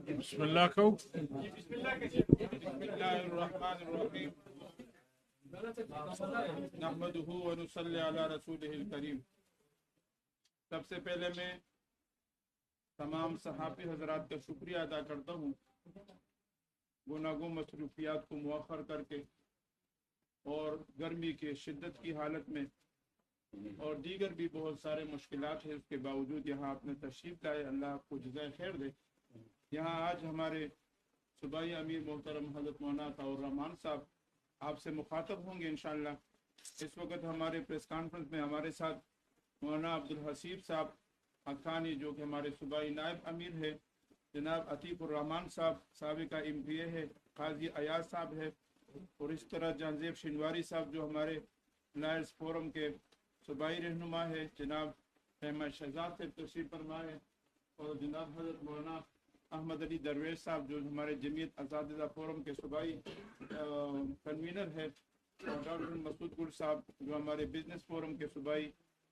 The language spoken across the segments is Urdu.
بسم اللہ کو Bismillahirrahmanirrahim. نحمده ونصلي على رسوله الكريم. سب سے پہلے میں تمام صحافی حضرات کا شکریہ ادا کرتا ہوں گناگوں مصروفیات کو مؤخر کر کے اور گرمی کی شدت کی حالت میں اور دیگر بھی بہت سارے مشکلات ہیں، اس کے باوجود یہاں آپ نے تشریف لائے. اللہ آپ کو جزائے خیر دے. یہاں آج ہمارے صوبائی امیر محترم حضرت مولانا عطاء الرحمان صاحب آپ سے مخاطب ہوں گے انشاءاللہ. اس وقت ہمارے پریس کانفرنس میں ہمارے ساتھ مولانا عبدالحسیب صاحب حقانی جو کہ ہمارے صوبائی نائب امیر ہے، جناب عتیق الرحمان صاحب سابقہ MPA ہے، قاضی ایاز صاحب ہے، اور اس طرح جہانزیب شنواری صاحب جو ہمارے لائرز فورم کے صوبائی رہنما ہے، جناب احمد شہزاد سے تشریف فرما ہے، اور جناب حضرت مولانا احمد علی درویش صاحب جو ہمارے جمعیت اساتذہ فورم کے صوبائی کنوینر ہے، اور ڈاکٹر مسعود گل صاحب جو ہمارے بزنس فورم کے صوبائی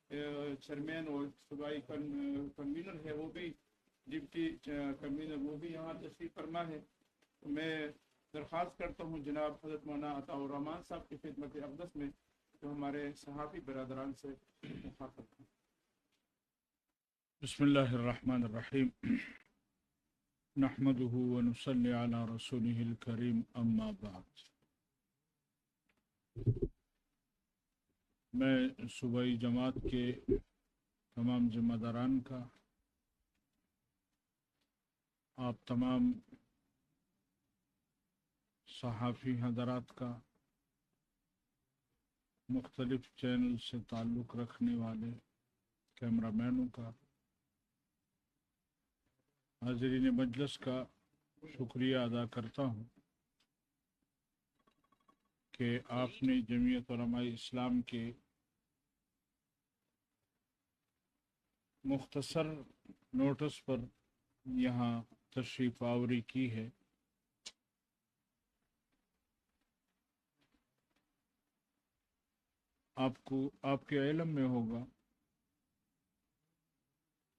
چیئرمین اور صوبائی کنوینر ہے، وہ بھی ڈپٹی کنوینر، وہ بھی یہاں تشریف فرما ہے. میں درخواست کرتا ہوں جناب حضرت مولانا عطاء الرحمان صاحب کی خدمت اقدس میں جو ہمارے صحافی برادران سے مخاطب ہیں. بسم اللہ الرحمن الرحیم نحمده ونصلي على رسوله الكريم اما بعد. میں صوبائی جماعت کے تمام ذمہ داران کا، آپ تمام صحافی حضرات کا، مختلف چینل سے تعلق رکھنے والے کیمرہ مینوں کا، حاضرین مجلس کا شکریہ ادا کرتا ہوں کہ آپ نے جمعیت علماء اسلام کے مختصر نوٹس پر یہاں تشریف آوری کی ہے. آپ کے علم میں ہوگا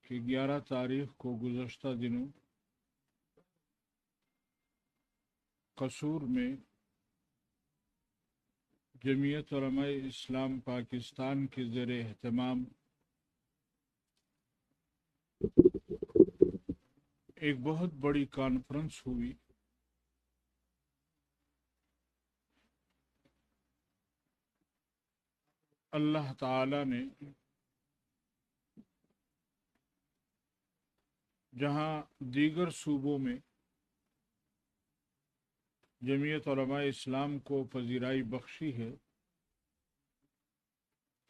کہ 11 تاریخ کو گزشتہ دنوں قصور میں جمعیت علماء اسلام پاکستان کے زیر اہتمام ایک بہت بڑی کانفرنس ہوئی. اللہ تعالی نے جہاں دیگر صوبوں میں جمعیت علماء اسلام کو پذیرائی بخشی ہے،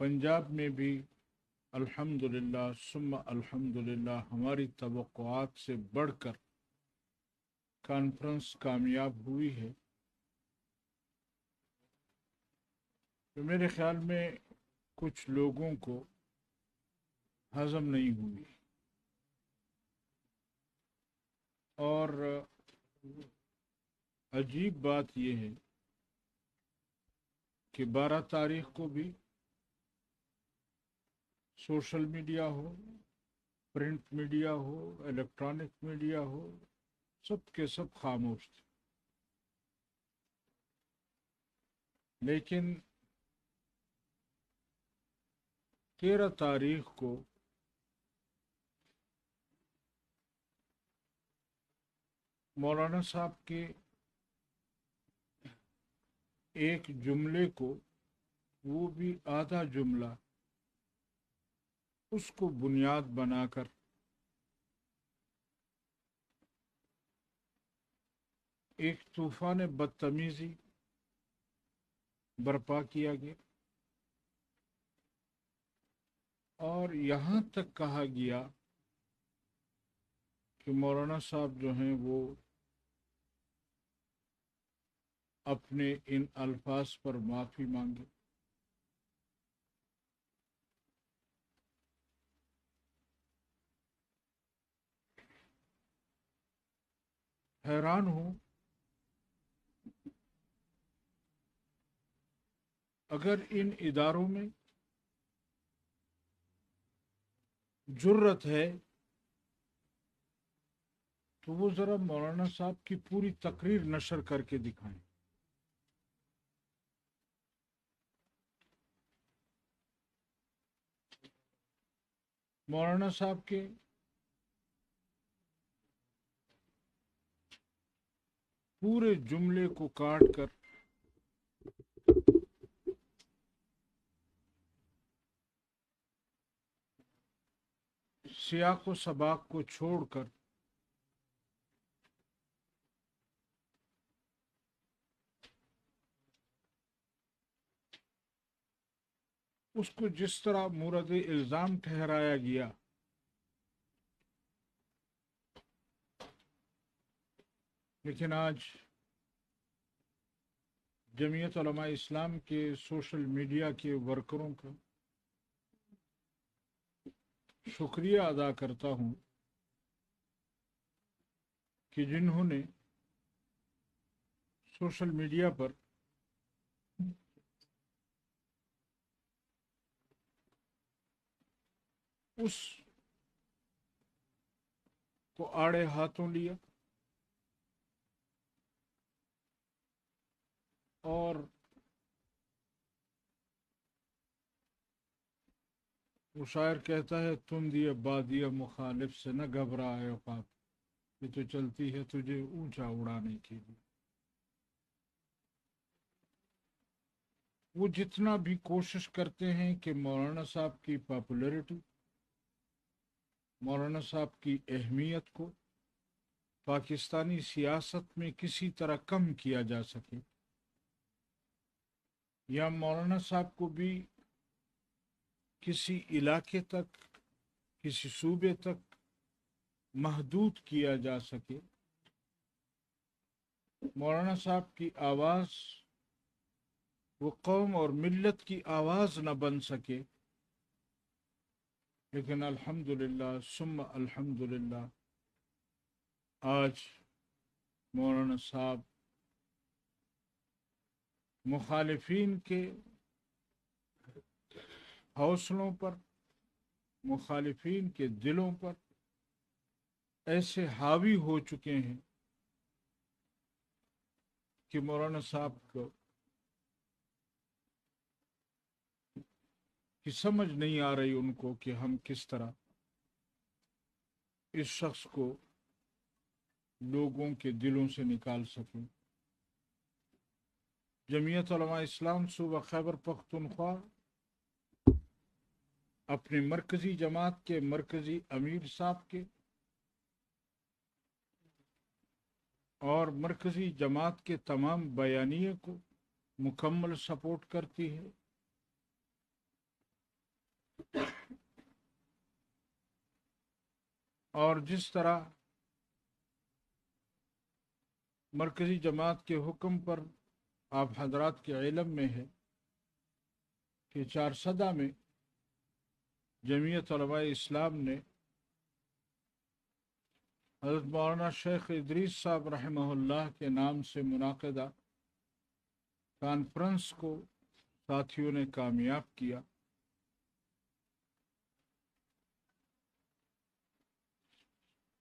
پنجاب میں بھی الحمدللہ ثم الحمدللہ ہماری توقعات سے بڑھ کر کانفرنس کامیاب ہوئی ہے. تو میرے خیال میں کچھ لوگوں کو ہضم نہیں ہوئی، اور عجیب بات یہ ہے کہ 12 تاریخ کو بھی سوشل میڈیا ہو، پرنٹ میڈیا ہو، الیکٹرانک میڈیا ہو، سب کے سب خاموش تھے. لیکن 13 تاریخ کو مولانا صاحب کے ایک جملے کو، وہ بھی آدھا جملہ، اس کو بنیاد بنا کر ایک طوفان بدتمیزی برپا کیا گیا، اور یہاں تک کہا گیا کہ مولانا صاحب جو ہیں وہ اپنے ان الفاظ پر معافی مانگے. حیران ہوں، اگر ان اداروں میں جرت ہے تو وہ ذرا مولانا صاحب کی پوری تقریر نشر کر کے دکھائیں۔ مولانا صاحب کے پورے جملے کو کاٹ کر سیاق و سباق کو چھوڑ کر اس کو جس طرح مورد الزام ٹھہرایا گیا، لیکن آج جمعیت علماء اسلام کے سوشل میڈیا کے ورکروں کا شکریہ ادا کرتا ہوں کہ جنہوں نے سوشل میڈیا پر اس کو آڑے ہاتھوں لیا اور وہ شاعر کہتا ہے تم دیے بادیہ مخالف سے نہ گھبرائے اوقات، یہ تو چلتی ہے تجھے اونچا اڑانے کے لیے۔ وہ جتنا بھی کوشش کرتے ہیں کہ مولانا صاحب کی پاپولیرٹی، مولانا صاحب کی اہمیت کو پاکستانی سیاست میں کسی طرح کم کیا جا سکے، یا مولانا صاحب کو بھی کسی علاقے تک، کسی صوبے تک محدود کیا جا سکے، مولانا صاحب کی آواز وہ قوم اور ملت کی آواز نہ بن سکے، لیکن الحمدللہ ثم الحمدللہ آج مولانا صاحب مخالفین کے حوصلوں پر، مخالفین کے دلوں پر ایسے حاوی ہو چکے ہیں کہ مولانا صاحب کو کی سمجھ نہیں آ رہی ان کو کہ ہم کس طرح اس شخص کو لوگوں کے دلوں سے نکال سکیں۔ جمعیت علماء اسلام صوبہ خیبر پختونخوا اپنے مرکزی جماعت کے مرکزی امیر صاحب کے اور مرکزی جماعت کے تمام بیانیے کو مکمل سپورٹ کرتی ہے۔ اور جس طرح مرکزی جماعت کے حکم پر آپ حضرات کے علم میں ہے کہ چارسدہ میں جمعیت علماء اسلام نے حضرت مولانا شیخ ادریس صاحب رحمہ اللہ کے نام سے منعقدہ کانفرنس کو ساتھیوں نے کامیاب کیا۔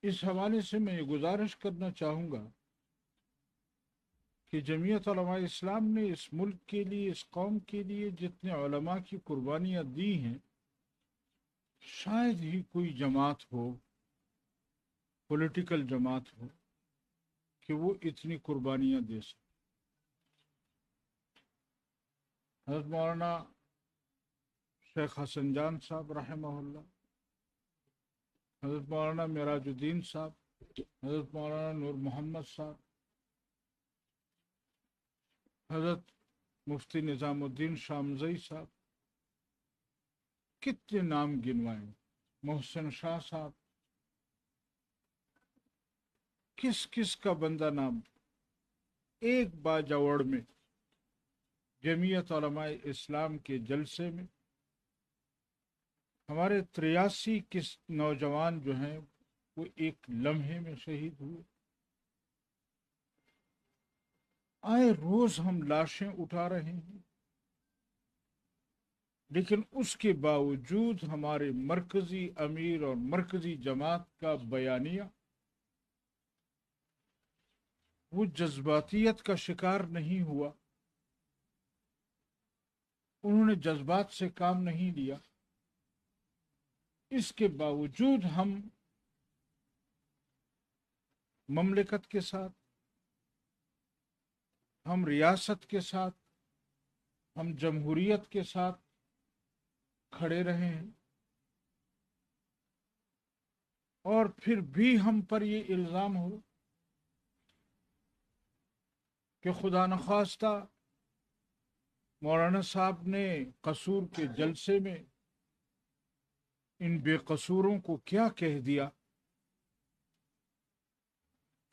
اس حوالے سے میں یہ گزارش کرنا چاہوں گا کہ جمعیت علماء اسلام نے اس ملک کے لیے، اس قوم کے لیے جتنے علماء کی قربانیاں دی ہیں، شاید ہی کوئی جماعت ہو، پولیٹیکل جماعت ہو، کہ وہ اتنی قربانیاں دے سکے۔ حضرت مولانا شیخ حسن جان صاحب رحمہ اللہ، حضرت مولانا معراج الدین صاحب، حضرت مولانا نور محمد صاحب، حضرت مفتی نظام الدین شامزئی صاحب، کتنے نام گنوائے، محسن شاہ صاحب، کس کس کا بندہ نام ایک باجوڑ میں جمعیت علماء اسلام کے جلسے میں ہمارے 83 نوجوان جو ہیں وہ ایک لمحے میں شہید ہوئے۔ آئے روز ہم لاشیں اٹھا رہے ہیں، لیکن اس کے باوجود ہمارے مرکزی امیر اور مرکزی جماعت کا بیانیہ وہ جذباتیت کا شکار نہیں ہوا، انہوں نے جذبات سے کام نہیں لیا۔ اس کے باوجود ہم مملکت کے ساتھ، ہم ریاست کے ساتھ، ہم جمہوریت کے ساتھ کھڑے رہے ہیں، اور پھر بھی ہم پر یہ الزام ہو کہ خدا نخواستہ مولانا صاحب نے قصور کے جلسے میں ان بے قصوروں کو کیا کہہ دیا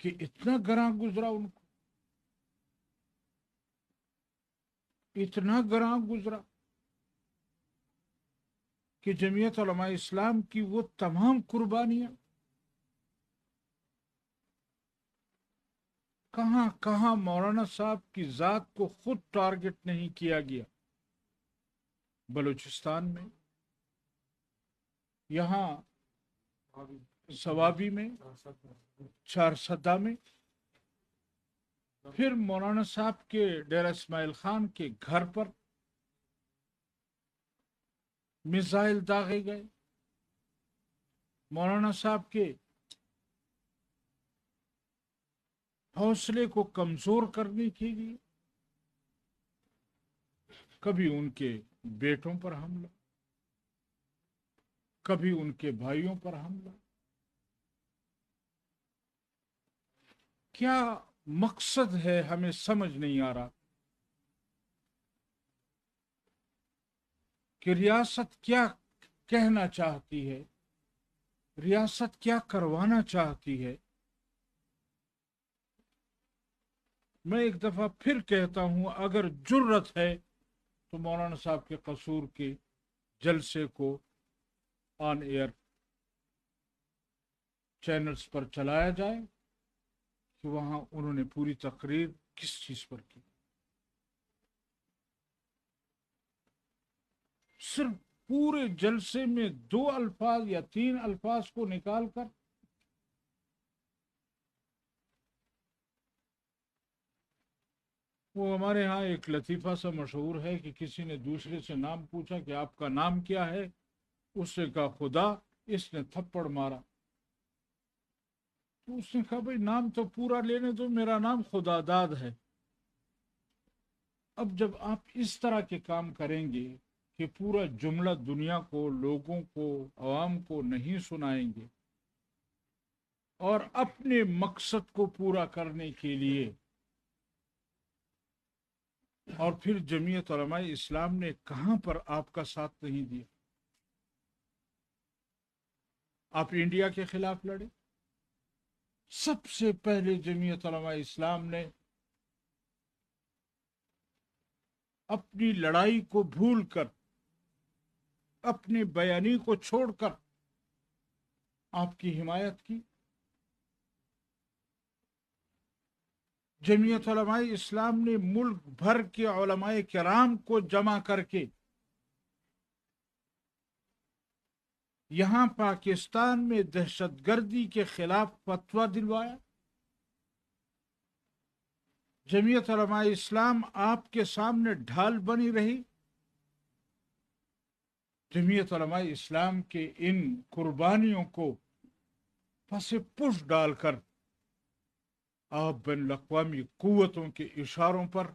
کہ اتنا گراں گزرا، ان کو اتنا گراں گزرا کہ جمعیت علماء اسلام کی وہ تمام قربانیاں کہاں کہاں مولانا صاحب کی ذات کو خود ٹارگٹ نہیں کیا گیا۔ بلوچستان میں، یہاں سوابی میں، چارسدہ میں، پھر مولانا صاحب کے ڈیرہ اسماعیل خان کے گھر پر میزائل داغے گئے، مولانا صاحب کے حوصلے کو کمزور کرنے کے لیے کبھی ان کے بیٹوں پر حملہ، کبھی ان کے بھائیوں پر حملہ۔ کیا مقصد ہے ہمیں سمجھ نہیں آ رہا کہ ریاست کیا کہنا چاہتی ہے، ریاست کیا کروانا چاہتی ہے۔ میں ایک دفعہ پھر کہتا ہوں، اگر جرت ہے تو مولانا صاحب کے قصور کے جلسے کو آن ایئر چینلز پر چلایا جائے کہ وہاں انہوں نے پوری تقریر کس چیز پر کی۔ صرف پورے جلسے میں 2 الفاظ یا 3 الفاظ کو نکال کر وہ ہمارے ہاں ایک لطیفہ سا مشہور ہے کہ کسی نے دوسرے سے نام پوچھا کہ آپ کا نام کیا ہے، اس سے کہا خدا، اس نے تھپڑ مارا۔ تو اس نے کہا بھئی نام تو پورا لینے دو، میرا نام خدا داد ہے۔ اب جب آپ اس طرح کے کام کریں گے کہ پورا جملہ دنیا کو، لوگوں کو، عوام کو نہیں سنائیں گے، اور اپنے مقصد کو پورا کرنے کے لیے، اور پھر جمعیت علماء اسلام نے کہاں پر آپ کا ساتھ نہیں دیا۔ آپ انڈیا کے خلاف لڑے، سب سے پہلے جمعیت علماء اسلام نے اپنی لڑائی کو بھول کر، اپنی بیانی کو چھوڑ کر آپ کی حمایت کی۔ جمعیت علماء اسلام نے ملک بھر کے علماء کرام کو جمع کر کے یہاں پاکستان میں دہشت گردی کے خلاف فتویٰ دلوایا۔ جمعیت علماء اسلام آپ کے سامنے ڈھال بنی رہی۔ جمعیت علماء اسلام کے ان قربانیوں کو پس پش ڈال کر آپ بین الاقوامی قوتوں کے اشاروں پر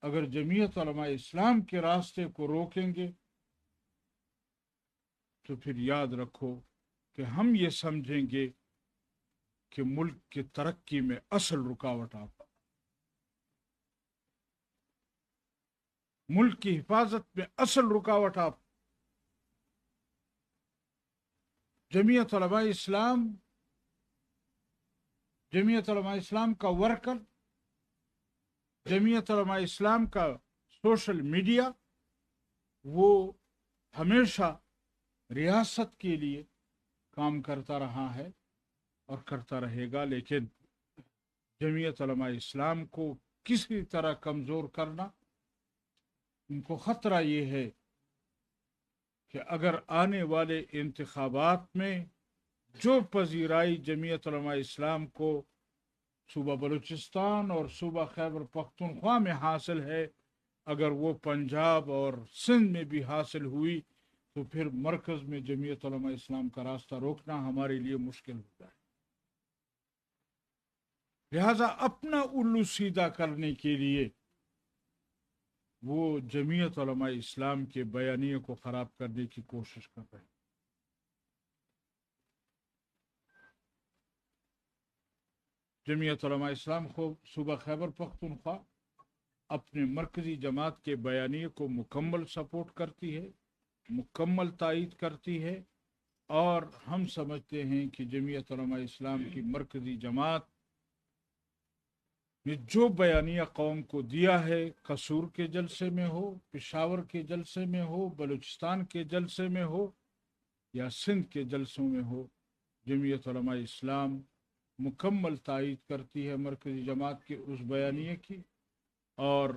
اگر جمعیت علماء اسلام کے راستے کو روکیں گے تو پھر یاد رکھو کہ ہم یہ سمجھیں گے کہ ملک کی ترقی میں اصل رکاوٹ آپ، ملک کی حفاظت میں اصل رکاوٹ آپ۔ جمعیت علماء اسلام کا ورکر، جمعیت علماء اسلام کا سوشل میڈیا، وہ ہمیشہ ریاست کے لیے کام کرتا رہا ہے اور کرتا رہے گا، لیکن جمعیت علماء اسلام کو کسی طرح کمزور کرنا، ان کو خطرہ یہ ہے کہ اگر آنے والے انتخابات میں جو پذیرائی جمعیت علماء اسلام کو صوبہ بلوچستان اور صوبہ خیبر پختونخوا میں حاصل ہے، اگر وہ پنجاب اور سندھ میں بھی حاصل ہوئی تو پھر مرکز میں جمعیت علماء اسلام کا راستہ روکنا ہمارے لیے مشکل ہوتا ہے۔ لہذا اپنا الو سیدھا کرنے کے لیے وہ جمعیت علماء اسلام کے بیانیے کو خراب کرنے کی کوشش کر رہے ہیں۔ جمعیت علماء اسلام کو صوبہ خیبر پختونخوا اپنے مرکزی جماعت کے بیانیے کو مکمل سپورٹ کرتی ہے، مکمل تائید کرتی ہے، اور ہم سمجھتے ہیں کہ جمعیت علماء اسلام کی مرکزی جماعت نے جو بیانیہ قوم کو دیا ہے، قصور کے جلسے میں ہو، پشاور کے جلسے میں ہو، بلوچستان کے جلسے میں ہو یا سندھ کے جلسوں میں ہو، جمعیت علماء اسلام مکمل تائید کرتی ہے مرکزی جماعت کے اس بیانیے کی، اور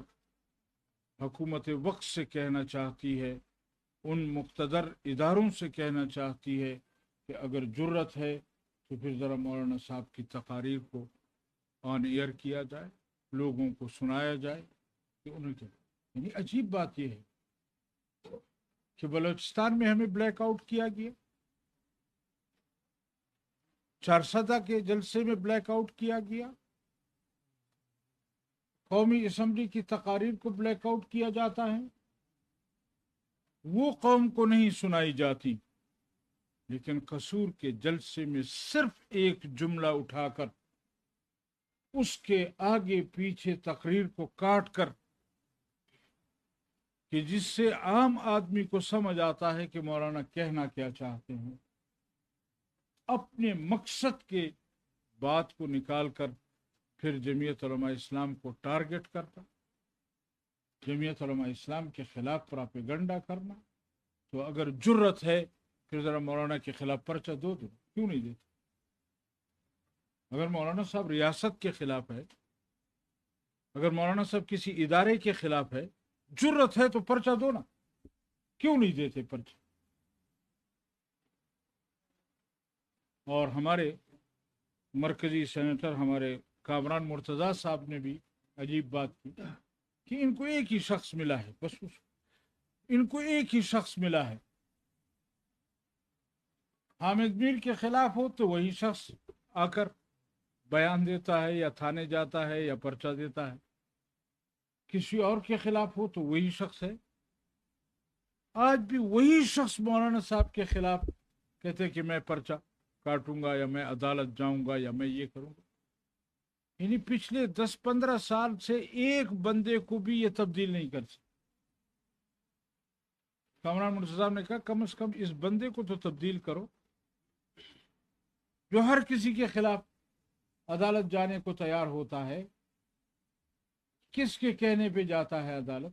حکومت وقت سے کہنا چاہتی ہے، ان مقتدر اداروں سے کہنا چاہتی ہے کہ اگر جرت ہے تو پھر ذرا مولانا صاحب کی تقاریر کو آن ایئر کیا جائے، لوگوں کو سنایا جائے کہ انہیں کیا۔ یعنی عجیب بات یہ ہے کہ بلوچستان میں ہمیں بلیک آؤٹ کیا گیا، چارسدہ کے جلسے میں بلیک آؤٹ کیا گیا، قومی اسمبلی کی تقاریر کو بلیک آؤٹ کیا جاتا ہے، وہ قوم کو نہیں سنائی جاتی، لیکن قصور کے جلسے میں صرف ایک جملہ اٹھا کر اس کے آگے پیچھے تقریر کو کاٹ کر، کہ جس سے عام آدمی کو سمجھ آتا ہے کہ مولانا کہنا کیا چاہتے ہیں، اپنے مقصد کے بات کو نکال کر پھر جمعیت علماء اسلام کو ٹارگٹ کرتا، جمعیت علماء اسلام کے خلاف پراپیگنڈا کرنا۔ تو اگر جرت ہے پھر ذرا مولانا کے خلاف پرچہ دو، کیوں نہیں دیتے؟ اگر مولانا صاحب ریاست کے خلاف ہے، اگر مولانا صاحب کسی ادارے کے خلاف ہے، جرت ہے تو پرچہ دو نا، کیوں نہیں دیتے پرچہ؟ اور ہمارے مرکزی سینیٹر ہمارے کامران مرتضیٰ صاحب نے بھی عجیب بات کی کہ ان کو ایک ہی شخص ملا ہے، بس ان کو ایک ہی شخص ملا ہے، حامد میر کے خلاف ہو تو وہی شخص آ کر بیان دیتا ہے یا تھانے جاتا ہے یا پرچہ دیتا ہے، کسی اور کے خلاف ہو تو وہی شخص ہے۔ آج بھی وہی شخص مولانا صاحب کے خلاف کہتے کہ میں پرچہ کاٹوں گا یا میں عدالت جاؤں گا یا میں یہ کروں گا۔ یعنی پچھلے 10-15 سال سے ایک بندے کو بھی یہ تبدیل نہیں کر سکتے۔ کامران مرتضیٰ صاحب نے کہا کم از کم اس بندے کو تو تبدیل کرو جو ہر کسی کے خلاف عدالت جانے کو تیار ہوتا ہے، کس کے کہنے پہ جاتا ہے عدالت؟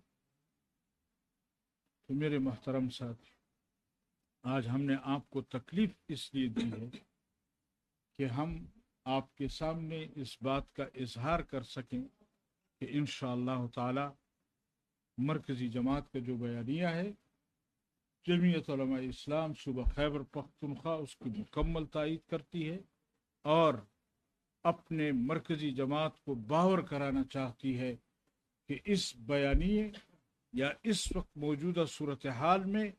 تو میرے محترم ساتھی، آج ہم نے آپ کو تکلیف اس لیے دی ہے کہ ہم آپ کے سامنے اس بات کا اظہار کر سکیں کہ انشاءاللہ تعالی مرکزی جماعت کا جو بیانیہ ہے، جمعیت علماء اسلام صوبہ خیبر پختونخوا اس کی مکمل تائید کرتی ہے، اور اپنے مرکزی جماعت کو باور کرانا چاہتی ہے کہ اس بیانیے یا اس وقت موجودہ صورتحال میں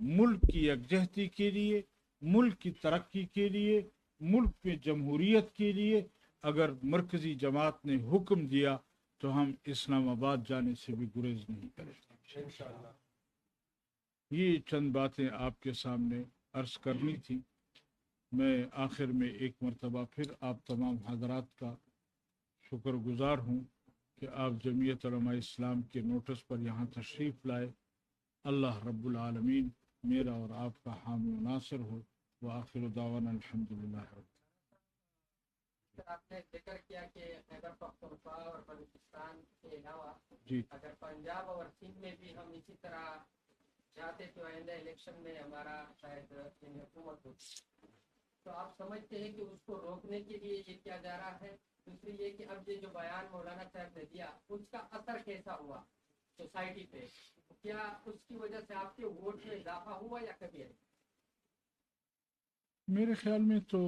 ملک کی یکجہتی کے لیے، ملک کی ترقی کے لیے، ملک میں جمہوریت کے لیے اگر مرکزی جماعت نے حکم دیا تو ہم اسلام آباد جانے سے بھی گریز نہیں کریں گے انشاءاللہ۔ یہ چند باتیں آپ کے سامنے عرض کرنی تھی۔ میں آخر میں ایک مرتبہ پھر آپ تمام حضرات کا شکر گزار ہوں کہ آپ جمعیت علماء اسلام کے نوٹس پر یہاں تشریف لائے۔ اللہ رب العالمین میرا اور آپ کا حامی و ناصر ہو۔ وآخر دعوانا الحمدللہ رب۔ آپ نے ذکر کیا کہ خیبر پختونخوا اور بلوچستان کے علاوہ جی اگر پنجاب اور سندھ میں بھی ہم اسی طرح چاہتے تو آئندہ الیکشن میں ہمارا شاید حکومت ہوتی، تو آپ سمجھتے ہیں کہ اس کو روکنے کے لیے یہ کیا جا رہا ہے؟ دوسری یہ کہ اب یہ جو بیان مولانا صاحب نے دیا اس کا اثر کیسا ہوا سوسائٹی پہ؟ کیا اس کی وجہ سے آپ کے ووٹ میں اضافہ ہوا یا کمی آئی؟ میرے خیال میں تو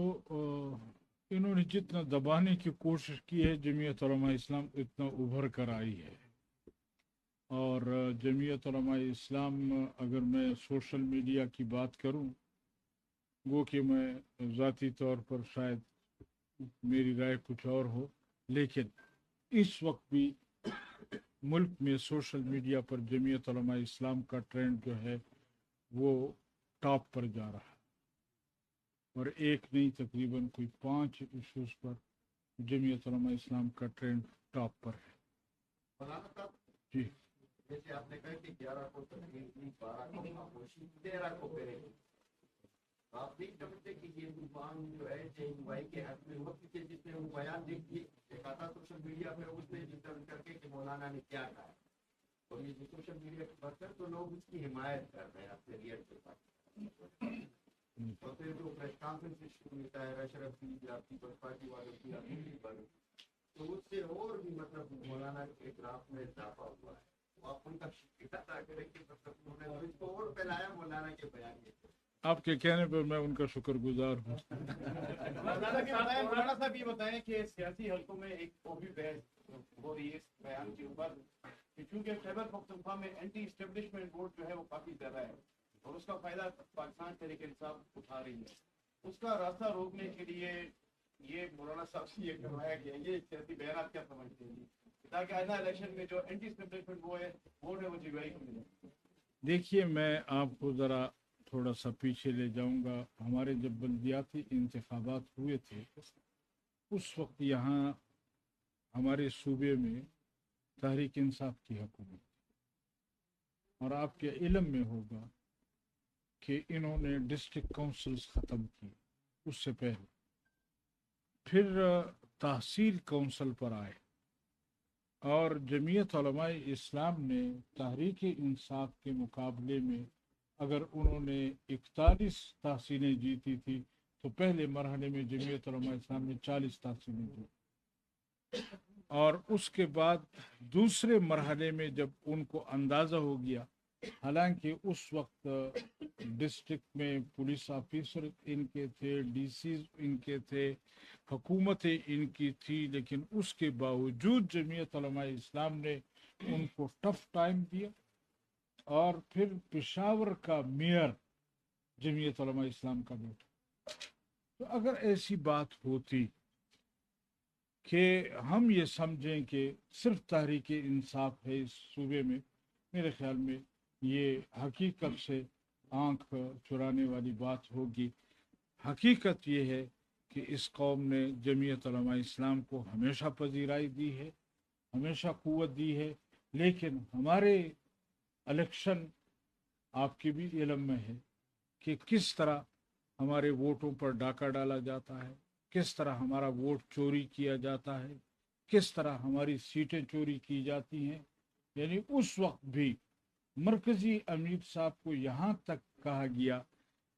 انہوں نے جتنا دبانے کی کوشش کی ہے جمعیت علماء اسلام اتنا ابھر کر آئی ہے. اور جمعیت علماء اسلام اگر میں سوشل میڈیا کی بات کروں وہ کہ میں ذاتی طور پر شاید میری رائے کچھ اور ہو، لیکن اس وقت بھی ملک میں سوشل میڈیا پر جمعیت علماء اسلام کا ٹرینڈ جو ہے وہ ٹاپ پر جا رہا ہے، اور ایک نہیں تقریباً کوئی 5 ایشوز پر جمعیت علماء اسلام کا ٹرینڈ ٹاپ پر ہے. مولانا صاحب، جی جیسے آپ نے کہا کہ 11 کو تقریر کی، 12 کو خاموشی، 13 کو کریں گے، آپ نہیں سمجھتے کہ یہ طوفان جو ہے JUI کے حق میں وقت کے جس نے وہ بیان لکھ دی ایک آتا سوشل میڈیا پہ اس نے انٹرویو کر کے کہ مولانا نے کیا کہا، اور یہ جو سوشل میڈیا کی بات کر تو لوگ اس کی حمایت کر رہے ہیں اکثریت کے پاس، اور پھر جو پریس کانفرنس شروع ہوتا ہے اشرف کی آپ کی پارٹی والوں کی آپ کی والوں کی، تو اس سے اور بھی مطلب مولانا کے گراف میں اضافہ ہوا ہے. آپ ان کا شکریہ ادا کریں کہ مطلب انہوں نے اس کو اور پھیلایا مولانا کے بیان کے. آپ کے کہنے پر میں ان کا شکر گزار ہوں. مولانا صاحب یہ بتائیں کہ سیاسی حلقوں میں ایک وہ بھی بحث ہو رہی ہے اس بیان کے اوپر کہ چونکہ خیبر پختونخوا میں اینٹی اسٹیبلشمنٹ ووٹ جو ہے وہ کافی زیادہ ہے اور اس کا فائدہ پاکستان تحریک انصاف اٹھا رہی ہے، اس کا راستہ روکنے کے لیے یہ مولانا صاحب سے یہ کروایا گیا. یہ سیاسی بیانات کیا سمجھتے ہیں تاکہ آئندہ الیکشن میں جو اینٹی اسٹیبلشمنٹ وہ ہے ووٹ ہے وہ JUI کو ملے؟ دیکھیے میں آپ کو ذرا تھوڑا سا پیچھے لے جاؤں گا. ہمارے جب بلدیاتی انتخابات ہوئے تھے اس وقت یہاں ہمارے صوبے میں تحریک انصاف کی حکومت، اور آپ کے علم میں ہوگا کہ انہوں نے ڈسٹرکٹ کونسلز ختم کی. اس سے پہلے پھر تحصیل کونسل پر آئے، اور جمعیت علماء اسلام نے تحریک انصاف کے مقابلے میں اگر انہوں نے 41 تحصیلیں جیتی تھی تو پہلے مرحلے میں جمعیت علماء اسلام نے 40 تحصیلیں جیتی، اور اس کے بعد دوسرے مرحلے میں جب ان کو اندازہ ہو گیا، حالانکہ اس وقت ڈسٹرکٹ میں پولیس آفیسر ان کے تھے، DCs ان کے تھے، حکومتیں ان کی تھی، لیکن اس کے باوجود جمعیت علماء اسلام نے ان کو ٹف ٹائم دیا، اور پھر پشاور کا میئر جمعیت علماء اسلام کا بیٹا. تو اگر ایسی بات ہوتی کہ ہم یہ سمجھیں کہ صرف تحریک انصاف ہے اس صوبے میں، میرے خیال میں یہ حقیقت سے آنکھ چرانے والی بات ہوگی. حقیقت یہ ہے کہ اس قوم نے جمعیت علماء اسلام کو ہمیشہ پذیرائی دی ہے، ہمیشہ قوت دی ہے، لیکن ہمارے الیکشن آپ کے بھی علم میں ہے کہ کس طرح ہمارے ووٹوں پر ڈاکہ ڈالا جاتا ہے، کس طرح ہمارا ووٹ چوری کیا جاتا ہے، کس طرح ہماری سیٹیں چوری کی جاتی ہیں. یعنی اس وقت بھی مرکزی امیر صاحب کو یہاں تک کہا گیا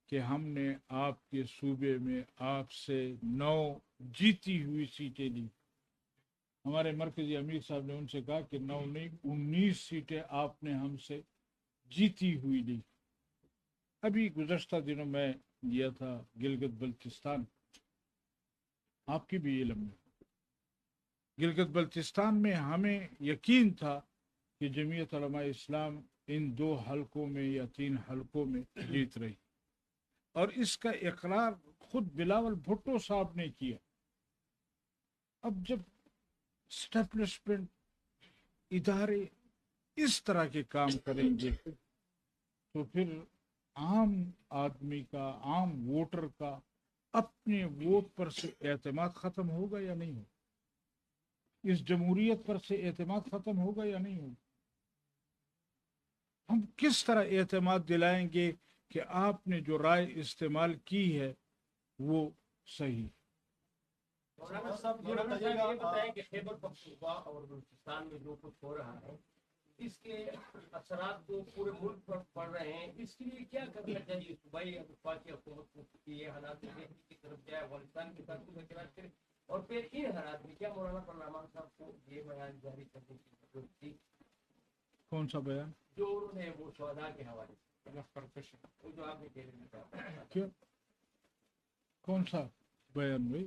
کہ ہم نے آپ کے صوبے میں آپ سے 9 جیتی ہوئی سیٹیں لی. ہمارے مرکزی امیر صاحب نے ان سے کہا کہ 9 نہیں 19 سیٹیں آپ نے ہم سے جیتی ہوئی لی. ابھی گزشتہ دنوں میں گیا تھا گلگت بلتستان، آپ کی بھی علم میں. گلگت بلتستان میں ہمیں یقین تھا کہ جمعیت علماء اسلام ان 2 حلقوں میں یا 3 حلقوں میں جیت رہی، اور اس کا اقرار خود بلاول بھٹو صاحب نے کیا. اب جب اسٹیبلشمنٹ ادارے اس طرح کے کام کریں گے تو پھر عام آدمی کا، عام ووٹر کا اپنے ووٹ پر سے اعتماد ختم ہوگا یا نہیں ہوگا؟ اس جمہوریت پر سے اعتماد ختم ہوگا یا نہیں ہوگا؟ ہم کس طرح اعتماد دلائیں گے کہ آپ نے جو رائے استعمال کی ہے وہ صحیح؟ مولانا صاحب یہ بتائیں کہ خیبر پختونخوا اور بلوچستان میں جو کچھ ہو رہا ہے اس کے اثرات تو پورے ملک پر پڑ رہے ہیں، اس کے لیے کیا کرنا چاہیے صوبائی وفاقی حکومت کو کہ یہ حالات کی طرف جائے، افغانستان کے ساتھ مذاکرات کرے، اور پھر ان حالات میں کیا مولانا پرنامان صاحب کو یہ بیان جاری کرنے کی ضرورت تھی؟ کون سا بیان؟ جو انہوں نے وہ شہداء کے حوالے سے جو آپ نے کہہ رہے کیا کون سا بیان بھائی؟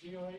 GOI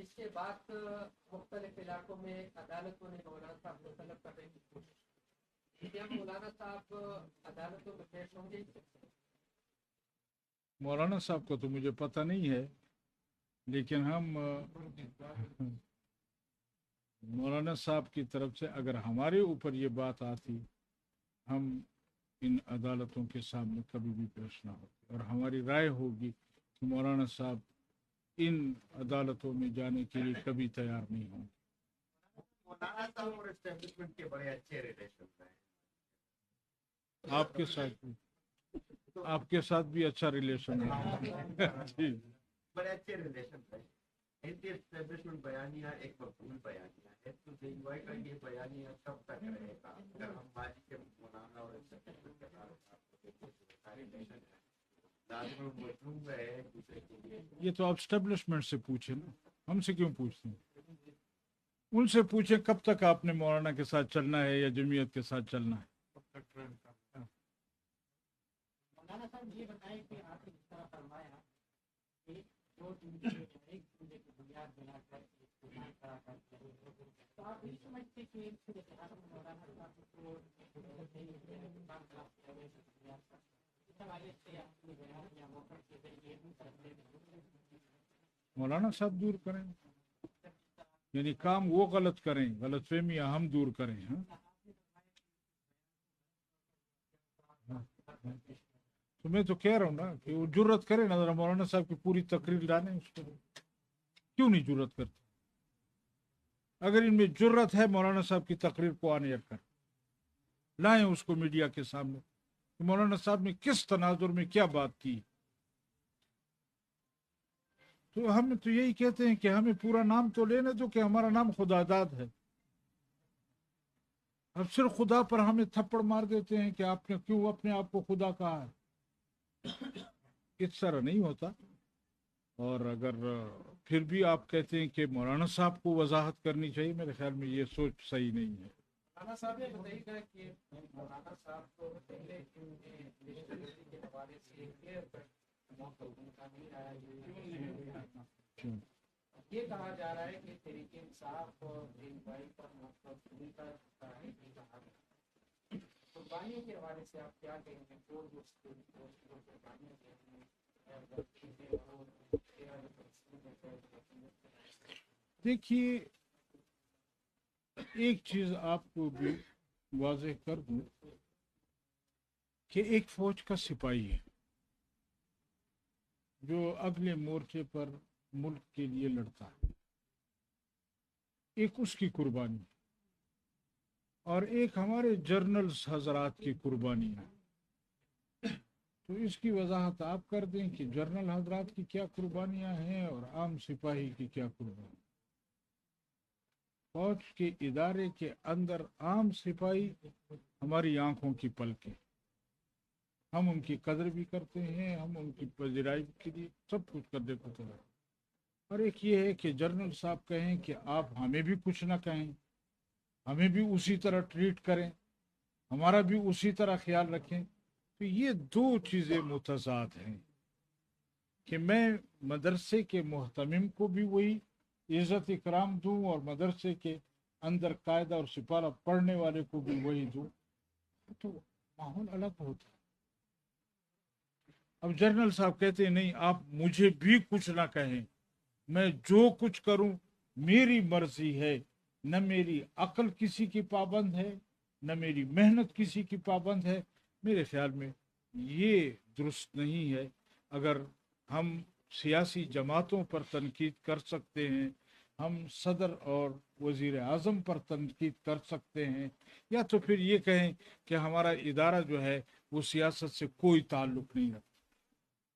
اس کے بعد مختلف علاقوں میں عدالتوں نے مولانا صاحب کو طلب کرنے کی کوشش کی. کیا مولانا صاحب عدالتوں میں پیش ہوں گے؟ مولانا صاحب کو تو مجھے پتہ نہیں ہے، لیکن ہم مولانا صاحب کی طرف سے اگر ہمارے اوپر یہ بات آتی، ہم ان عدالتوں کے سامنے کبھی بھی پیش نہ ہوتے، اور ہماری رائے ہوگی کہ مولانا صاحب ان عدالتوں میں جانے کے لیے کبھی تیار نہیں ہوں گے. مولانا صاحب اور اسٹیبلشمنٹ کے بڑے اچھے ریلیشن ہیں. آپ کے ساتھ بھی اچھا ریلیشن ہے. جی بڑے اچھے ریلیشن ہیں. ان کی اسٹیبلشمنٹ بیانیہ ایک مقبول بیانیہ ہے. تو جیوائی کا یہ بیانیہ کب تک رہے گا؟ اگر ہم ماضی کے مولانا اور اسٹیبلشمنٹ کے ساتھ ریلیشن ہے، لازم مطلوب ہے ایک دوسرے کے لیے. یہ تو آپ اسٹیبلشمنٹ سے پوچھیں نا، ہم سے کیوں پوچھتے ہیں؟ ان سے پوچھیں کب تک آپ نے مولانا کے ساتھ چلنا ہے یا جمعیت کے ساتھ چلنا ہے. مولانا صاحب یہ بتائیں کہ آپ نے جس طرح فرمایا کہ جو ایک دوسرے کی بنیاد بنا کر استعمال کرا کرتے ہیں، تو آپ یہ سمجھتے کہ مولانا صاحب کو مولانا صاحب دور کریں، یعنی کام وہ غلط کریں، غلط فہمیاں ہم دور کریں. تو میں تو کہہ رہا ہوں نا کہ وہ جرت کرے نا، ذرا مولانا صاحب کی پوری تقریر لانے اس کو. کیوں نہیں جرت کرتے؟ اگر ان میں جرت ہے مولانا صاحب کی تقریر کو آن ایئر کر لائیں اس کو میڈیا کے سامنے کہ مولانا صاحب نے کس تناظر میں کیا بات کی. تو ہم تو یہی کہتے ہیں کہ ہمیں پورا نام تو لینے دو کہ ہمارا نام خدا داد ہے. اب صرف خدا پر ہمیں تھپڑ مار دیتے ہیں کہ آپ نے کیوں اپنے آپ کو خدا کہا ہے. اس طرح نہیں ہوتا. اور اگر پھر بھی آپ کہتے ہیں کہ مولانا صاحب کو وضاحت کرنی چاہیے، میرے خیال میں یہ سوچ صحیح نہیں ہے. مولانا صاحب یہ بتائیے گا کہ مولانا صاحب کو پہلے کے حوالے سے کلیئر نہیں آیا، کیوں؟ یہ کہا جا رہا ہے کہ تحریک انصاف اور پر قربانیوں کے حوالے سے آپ کیا کہیں گے؟ دیکھیے ایک چیز آپ کو بھی واضح کر دوں کہ ایک فوج کا سپاہی ہے جو اگلے مورچے پر ملک کے لیے لڑتا ہے، ایک اس کی قربانی اور ایک ہمارے جرنلز حضرات کی قربانی ہے. تو اس کی وضاحت آپ کر دیں کہ جرنل حضرات کی کیا قربانیاں ہیں اور عام سپاہی کی کیا قربانی. فوج کے ادارے کے اندر عام سپاہی ہماری آنکھوں کی پلکیں، ہم ان کی قدر بھی کرتے ہیں، ہم ان کی پذیرائی کے لیے سب کچھ کر دیتے ہیں. اور ایک یہ ہے کہ جرنل صاحب کہیں کہ آپ ہمیں بھی کچھ نہ کہیں، ہمیں بھی اسی طرح ٹریٹ کریں، ہمارا بھی اسی طرح خیال رکھیں. تو یہ دو چیزیں متضاد ہیں کہ میں مدرسے کے محتمم کو بھی وہی عزت اکرام دوں اور مدرسے کے اندر قاعدہ اور سپارہ پڑھنے والے کو بھی وہی دوں، تو ماحول الگ ہوتا ہے. اب جنرل صاحب کہتے ہیں نہیں آپ مجھے بھی کچھ نہ کہیں، میں جو کچھ کروں میری مرضی ہے، نہ میری عقل کسی کی پابند ہے نہ میری محنت کسی کی پابند ہے. میرے خیال میں یہ درست نہیں ہے. اگر ہم سیاسی جماعتوں پر تنقید کر سکتے ہیں، ہم صدر اور وزیر اعظم پر تنقید کر سکتے ہیں، یا تو پھر یہ کہیں کہ ہمارا ادارہ جو ہے وہ سیاست سے کوئی تعلق نہیں رکھتا.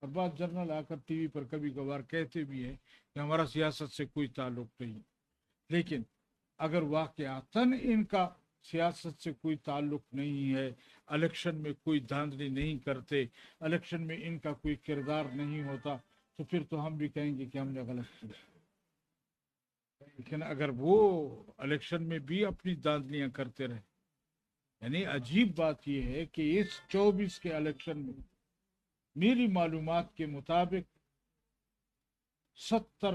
اور بعض جرنل آ کر ٹی وی پر کبھی کبھار کہتے بھی ہیں کہ ہمارا سیاست سے کوئی تعلق نہیں. لیکن اگر واقعاتاً ان کا سیاست سے کوئی تعلق نہیں ہے، الیکشن میں کوئی دھاندلی نہیں کرتے، الیکشن میں ان کا کوئی کردار نہیں ہوتا، تو پھر تو ہم بھی کہیں گے کہ ہم نے غلط کیا. لیکن اگر وہ الیکشن میں بھی اپنی دھاندلیاں کرتے رہے، یعنی عجیب بات یہ ہے کہ اس 24 کے الیکشن میں میری معلومات کے مطابق 70